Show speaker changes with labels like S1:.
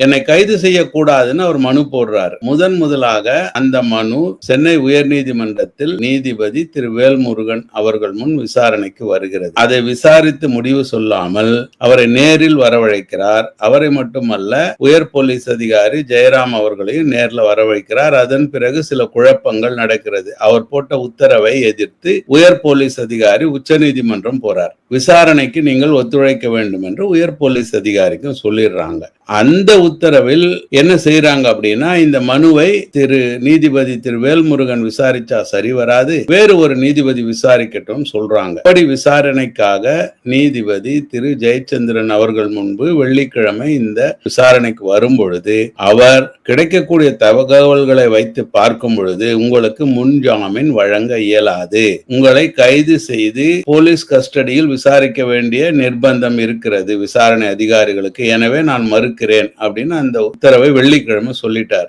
S1: என்னை கைது செய்யக்கூடாதுன்னு அவர் மனு போடுறார். முதலாக அந்த மனு சென்னை உயர்நீதிமன்றத்தில் நீதிபதி திரு வேல்முருகன் அவர்கள் முன் விசாரணைக்கு வருகிறது. அதை விசாரித்து முடிவு சொல்லாமல் அவரை நேரில் வரவழைக்கிறார். அவரை மட்டுமல்ல, உயர் போலீஸ் அதிகாரி ஜெயராம் அவர்களையும் நேரில் வரவழைக்கிறார். அதன் பிறகு சில குழப்பங்கள் நடக்கிறது. அவர் போட்ட உத்தரவை எதிர்த்து உயர் போலீஸ் அதிகாரி உச்சநீதிமன்றம் போறார். விசாரணைக்கு நீங்கள் ஒத்துழைக்க வேண்டும் என்று உயர் போலீஸ் அதிகாரிக்கும் சொல்லிடுறாங்க. அந்த உத்தரவில் என்ன செய்யறாங்க அப்படின்னா, இந்த மனுவை நீதிபதி திரு வேல்முருகன் விசாரிச்சா சரி வராது, வேறு ஒரு நீதிபதி விசாரிக்கட்டும் சொல்றாங்க. அப்படி விசாரணைக்காக நீதிபதி திரு ஜெயச்சந்திரன் அவர்கள் முன்பு வெள்ளிக்கிழமை இந்த விசாரணைக்கு வரும் பொழுது அவர் கிடைக்கக்கூடிய தகவல்களை வைத்து பார்க்கும் பொழுது, உங்களுக்கு முன்ஜாமீன் வழங்க இயலாது, உங்களை கைது செய்து போலீஸ் கஸ்டடியில் விசாரிக்க வேண்டிய நிர்பந்தம் இருக்கிறது விசாரணை அதிகாரிகளுக்கு, எனவே நான் மறுக்கிறேன் அப்படின்னு அந்த உத்தரவை வெள்ளிக்கிழமை சொல்லிட்டார்.